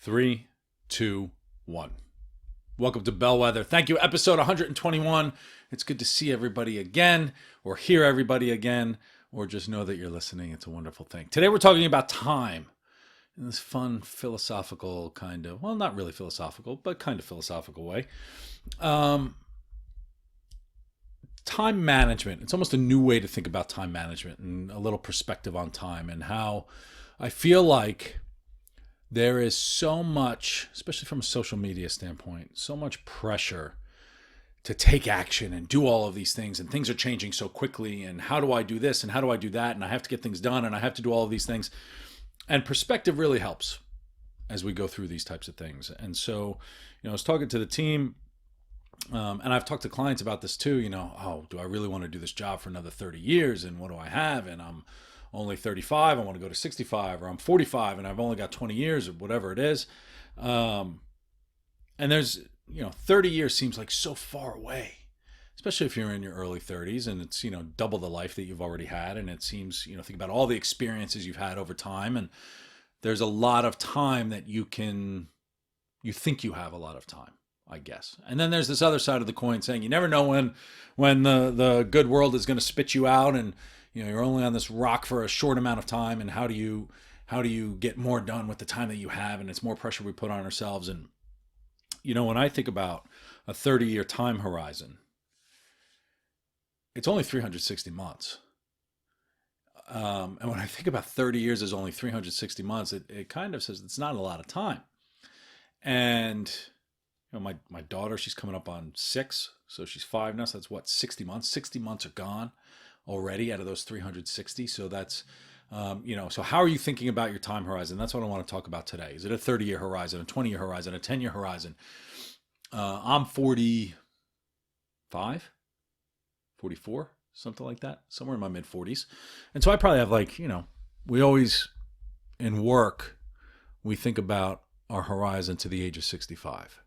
Three, two, one. Welcome to Bellwether. Thank you. Episode 121. It's good to see everybody again, or hear everybody again, or just know that you're listening. It's a wonderful thing. Today we're talking about time in this fun, philosophical kind of, well, not really philosophical, but kind of philosophical way. Time management. It's almost a new way to think about time management and a little perspective on time and how I feel like there is so much, especially from a social media standpoint, so much pressure to take action and do all of these things. And things are changing so quickly. And how do I do this? And how do I do that? And I have to get things done. And I have to do all of these things. And perspective really helps as we go through these types of things. And so, I was talking to the team, and I've talked to clients about this too. Do I really want to do this job for another 30 years? And what do I have? And I'm only 35, I want to go to 65, or I'm 45 and I've only got 20 years or whatever it is. And there's, 30 years seems like so far away, especially if you're in your early 30s and it's, double the life that you've already had. And it seems, think about all the experiences you've had over time. And there's a lot of time that you think you have a lot of time, I guess. And then there's this other side of the coin saying you never know when the good world is going to spit you out, and you're only on this rock for a short amount of time, and how do you get more done with the time that you have? And it's more pressure we put on ourselves. And when I think about a 30-year time horizon, it's only 360 months. And when I think about 30 years as only 360 months, it kind of says it's not a lot of time. And my daughter, she's coming up on 6, so she's 5 now. So that's what, 60 months? 60 months are gone already out of those 360. So that's, so how are you thinking about your time horizon? That's what I want to talk about today. Is it a 30-year horizon, a 20-year horizon, a 10-year horizon? I'm 45, 44, something like that, somewhere in my mid 40s. And so I probably have we always in work, we think about our horizon to the age of 65.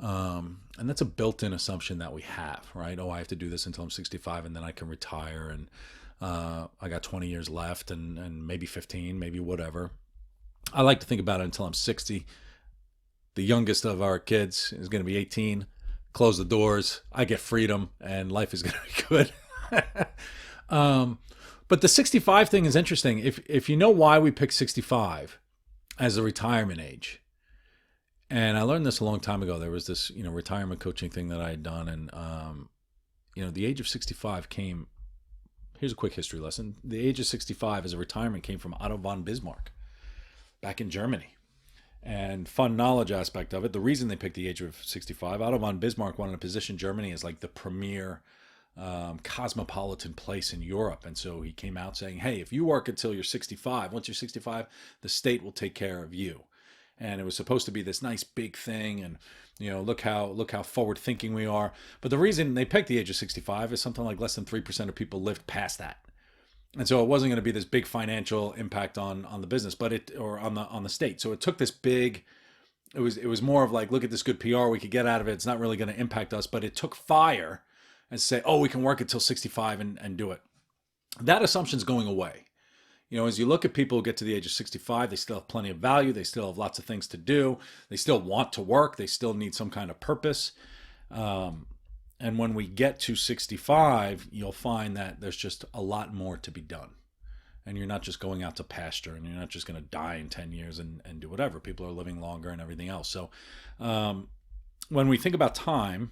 And that's a built-in assumption that we have, right? Oh, I have to do this until I'm 65 and then I can retire, and I got 20 years left, and maybe 15, maybe whatever. I like to think about it until I'm 60. The youngest of our kids is going to be 18. Close the doors. I get freedom, and life is going to be good. But the 65 thing is interesting. If you know why we picked 65 as a retirement age. And I learned this a long time ago. There was this, retirement coaching thing that I had done. And, the age of 65 came, here's a quick history lesson. The age of 65 as a retirement came from Otto von Bismarck back in Germany. And fun knowledge aspect of it, the reason they picked the age of 65, Otto von Bismarck wanted to position Germany as like the premier cosmopolitan place in Europe. And so he came out saying, hey, if you work until you're 65, once you're 65, the state will take care of you. And it was supposed to be this nice big thing, and look how forward thinking we are. But the reason they picked the age of 65 is something like less than 3% of people lived past that, and so it wasn't going to be this big financial impact on the business, or on the state. So it took this big. It was more of like, look at this good PR we could get out of it. It's not really going to impact us, but it took fire and say, oh, we can work until 65 and do it. That assumption's going away. As you look at people who get to the age of 65, they still have plenty of value. They still have lots of things to do. They still want to work. They still need some kind of purpose. And when we get to 65, you'll find that there's just a lot more to be done. And you're not just going out to pasture, and you're not just going to die in 10 years and do whatever. People are living longer and everything else. So when we think about time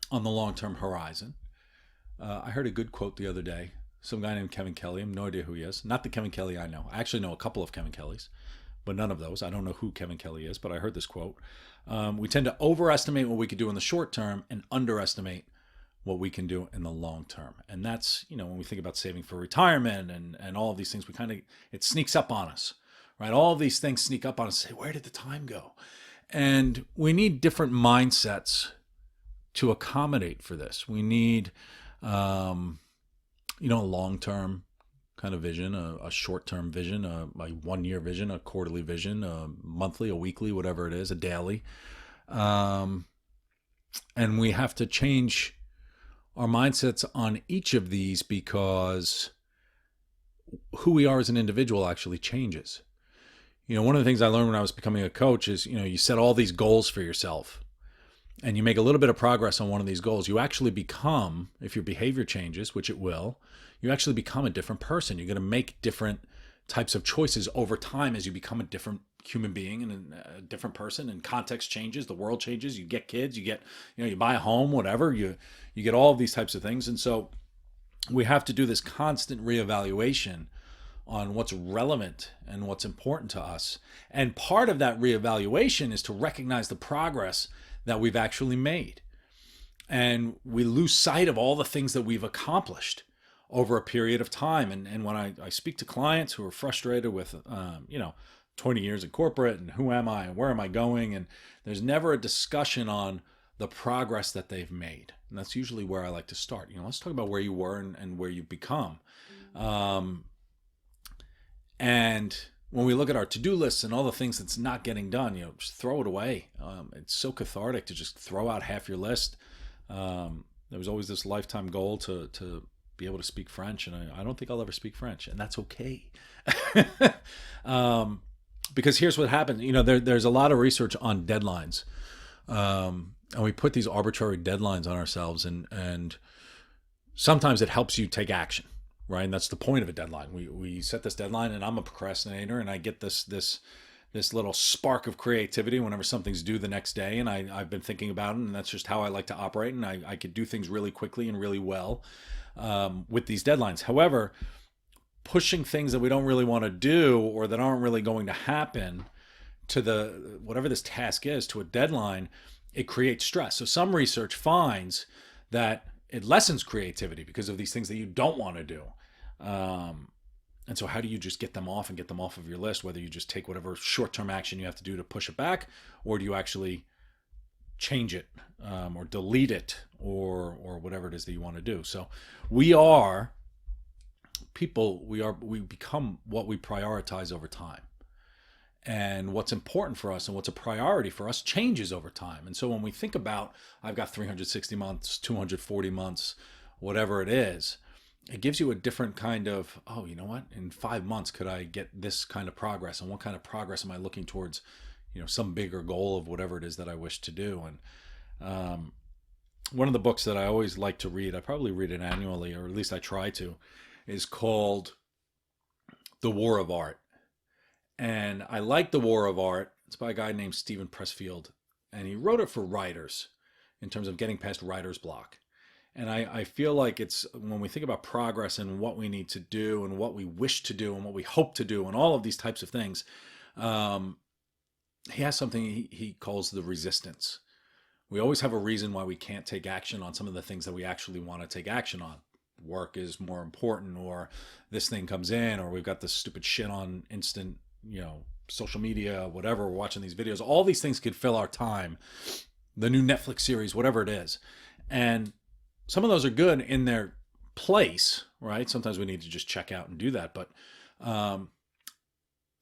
on the long-term horizon, I heard a good quote the other day. Some guy named Kevin Kelly. I have no idea who he is. Not the Kevin Kelly I know. I actually know a couple of Kevin Kellys, but none of those. I don't know who Kevin Kelly is, but I heard this quote. We tend to overestimate what we could do in the short term and underestimate what we can do in the long term. And that's, when we think about saving for retirement and all of these things, it sneaks up on us, right? All of these things sneak up on us and say, where did the time go? And we need different mindsets to accommodate for this. We need, a long-term kind of vision, a short-term vision, a 1-year vision, a quarterly vision, a monthly, a weekly, whatever it is, a daily. And we have to change our mindsets on each of these because who we are as an individual actually changes. One of the things I learned when I was becoming a coach is, you set all these goals for yourself and you make a little bit of progress on one of these goals. You actually become, if your behavior changes, which it will, you actually become a different person. You're going to make different types of choices over time as you become a different human being and a different person, and context changes, the world changes, you get kids, you get, you buy a home, whatever, you get all of these types of things. And so we have to do this constant reevaluation on what's relevant and what's important to us. And part of that reevaluation is to recognize the progress that we've actually made. And we lose sight of all the things that we've accomplished over a period of time. And when I speak to clients who are frustrated with, 20 years in corporate and who am I and where am I going? And there's never a discussion on the progress that they've made. And that's usually where I like to start. Let's talk about where you were and where you've become. And when we look at our to-do lists and all the things that's not getting done, just throw it away. It's so cathartic to just throw out half your list. There was always this lifetime goal to be able to speak French, and I don't think I'll ever speak French, and that's okay. Because here's what happens. There's a lot of research on deadlines, and we put these arbitrary deadlines on ourselves, and sometimes it helps you take action. Right, and that's the point of a deadline. We set this deadline, and I'm a procrastinator, and I get this little spark of creativity whenever something's due the next day, and I've been thinking about it, and that's just how I like to operate, and I could do things really quickly and really well with these deadlines. However, pushing things that we don't really want to do or that aren't really going to happen to the whatever this task is, to a deadline, it creates stress. So some research finds that it lessens creativity because of these things that you don't want to do. And so how do you just get them off and get them off of your list, whether you just take whatever short-term action you have to do to push it back, or do you actually change it or delete it or whatever it is that you want to do. So we are people, we become what we prioritize over time. And what's important for us and what's a priority for us changes over time. And so when we think about, I've got 360 months, 240 months, whatever it is, it gives you a different kind of, oh, you know what? In 5 months, could I get this kind of progress? And what kind of progress am I looking towards, some bigger goal of whatever it is that I wish to do? And one of the books that I always like to read, I probably read it annually, or at least I try to, is called The War of Art. And I like The War of Art. It's by a guy named Stephen Pressfield. And he wrote it for writers in terms of getting past writer's block. And I feel like it's when we think about progress and what we need to do and what we wish to do and what we hope to do and all of these types of things, he has something he calls the resistance. We always have a reason why we can't take action on some of the things that we actually want to take action on. Work is more important, or this thing comes in, or we've got this stupid shit on instant, social media, whatever, we're watching these videos. All these things could fill our time. The new Netflix series, whatever it is. And some of those are good in their place, right? Sometimes we need to just check out and do that. But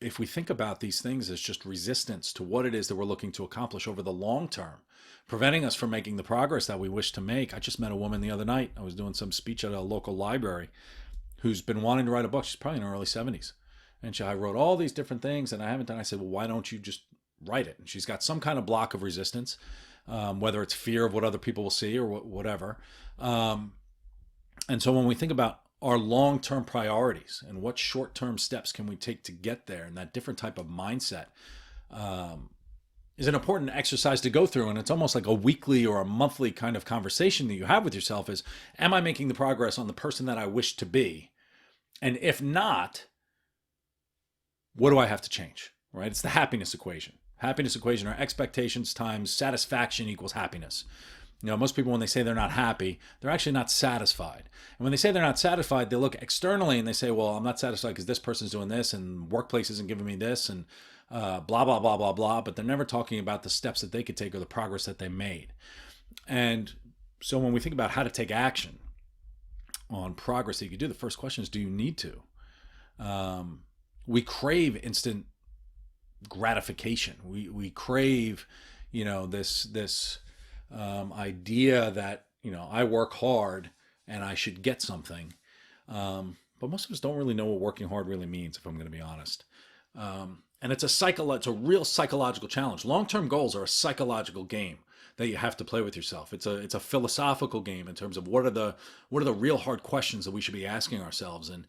if we think about these things as just resistance to what it is that we're looking to accomplish over the long term, preventing us from making the progress that we wish to make. I just met a woman the other night. I was doing some speech at a local library who's been wanting to write a book. She's probably in her early 70s. And I wrote all these different things and I haven't done. I said, well, why don't you just write it? And she's got some kind of block of resistance, whether it's fear of what other people will see or whatever. And so when we think about our long-term priorities and what short-term steps can we take to get there, and that different type of mindset is an important exercise to go through. And it's almost like a weekly or a monthly kind of conversation that you have with yourself is, am I making the progress on the person that I wish to be? And if not, what do I have to change, right? It's the happiness equation. Happiness equation are expectations times satisfaction equals happiness. Most people, when they say they're not happy, they're actually not satisfied. And when they say they're not satisfied, they look externally and they say, well, I'm not satisfied because this person's doing this and workplace isn't giving me this and blah, blah, blah, blah, blah. But they're never talking about the steps that they could take or the progress that they made. And so when we think about how to take action on progress that you could do, the first question is, do you need to? We crave instant gratification. We crave, this idea that, I work hard and I should get something. But most of us don't really know what working hard really means, if I'm going to be honest. And it's a real psychological challenge. Long-term goals are a psychological game that you have to play with yourself. It's a philosophical game in terms of what are the real hard questions that we should be asking ourselves. And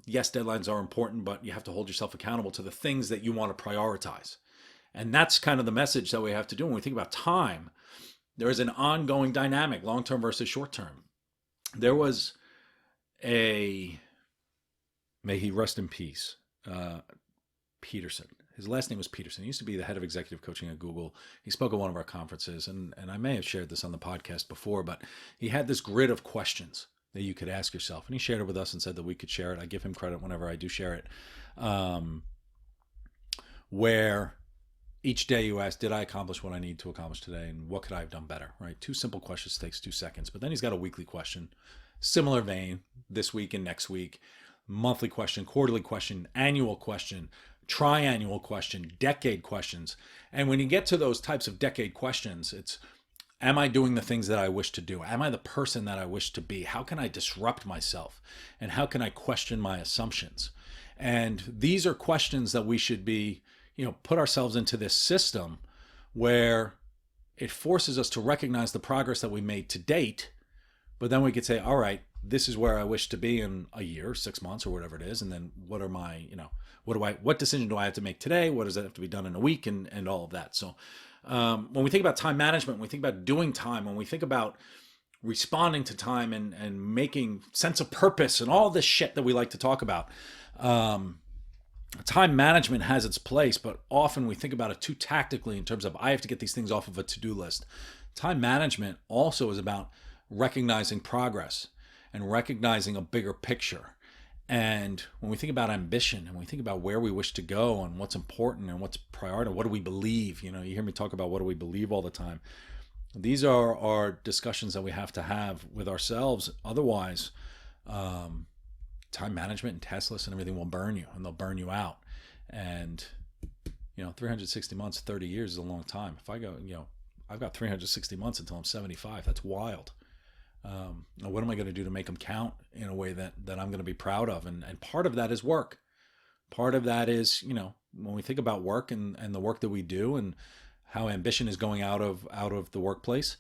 yes, deadlines are important, but you have to hold yourself accountable to the things that you want to prioritize. And that's kind of the message that we have to do when we think about time. There is an ongoing dynamic, long-term versus short-term. There was a, may he rest in peace, Peterson. His last name was Peterson. He used to be the head of executive coaching at Google. He spoke at one of our conferences, and I may have shared this on the podcast before, but he had this grid of questions that you could ask yourself. And he shared it with us and said that we could share it. I give him credit whenever I do share it. Where each day you ask, did I accomplish what I need to accomplish today? And what could I have done better, right? 2 simple questions takes 2 seconds. But then he's got a weekly question, similar vein, this week and next week, monthly question, quarterly question, annual question, triannual question, decade questions. And when you get to those types of decade questions, it's, am I doing the things that I wish to do? Am I the person that I wish to be? How can I disrupt myself? And how can I question my assumptions? And these are questions that we should be, put ourselves into this system where it forces us to recognize the progress that we made to date. But then we could say, all right, this is where I wish to be in a year, 6 months, or whatever it is. And then what are my, what decision do I have to make today? What does that have to be done in a week, and all of that? So when we think about time management, when we think about doing time, when we think about responding to time and making sense of purpose and all this shit that we like to talk about, time management has its place, but often we think about it too tactically in terms of, I have to get these things off of a to-do list. Time management also is about recognizing progress and recognizing a bigger picture. And when we think about ambition and we think about where we wish to go and what's important and what's priority, what do we believe? You hear me talk about what do we believe all the time. These are our discussions that we have to have with ourselves. Otherwise, time management and task lists and everything will burn you, and they'll burn you out. And 360 months, 30 years is a long time. If I go, I've got 360 months until I'm 75. That's wild. What am I going to do to make them count in a way that I'm going to be proud of? And part of that is work. Part of that is, when we think about work and the work that we do and how ambition is going out of the workplace,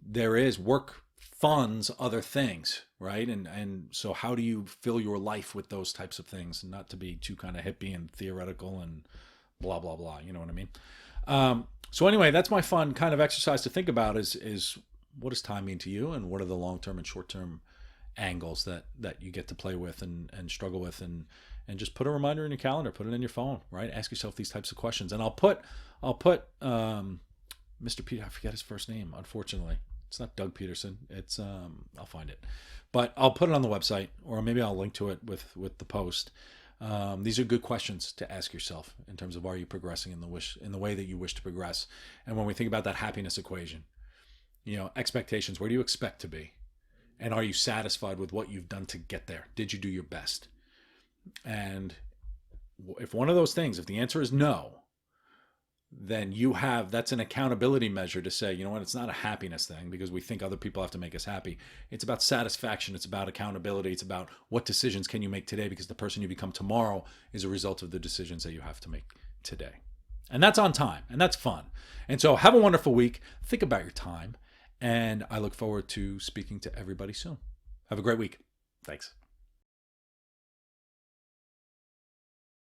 there is work funds other things, right? And so how do you fill your life with those types of things? Not to be too kind of hippie and theoretical and blah, blah, blah. You know what I mean? So anyway, that's my fun kind of exercise to think about is what does time mean to you, and what are the long-term and short-term angles that you get to play with and struggle with, and just put a reminder in your calendar, put it in your phone, right? Ask yourself these types of questions. And I'll put Mr. Peter, I forget his first name, unfortunately. It's not Doug Peterson. It's I'll find it, but I'll put it on the website, or maybe I'll link to it with the post. These are good questions to ask yourself in terms of, are you progressing in the way that you wish to progress? And when we think about that happiness equation, expectations, where do you expect to be? And are you satisfied with what you've done to get there? Did you do your best? And if one of those things, if the answer is no, then that's an accountability measure to say, it's not a happiness thing because we think other people have to make us happy. It's about satisfaction. It's about accountability. It's about what decisions can you make today, because the person you become tomorrow is a result of the decisions that you have to make today. And that's on time, and that's fun. And so have a wonderful week. Think about your time. And I look forward to speaking to everybody soon. Have a great week. Thanks.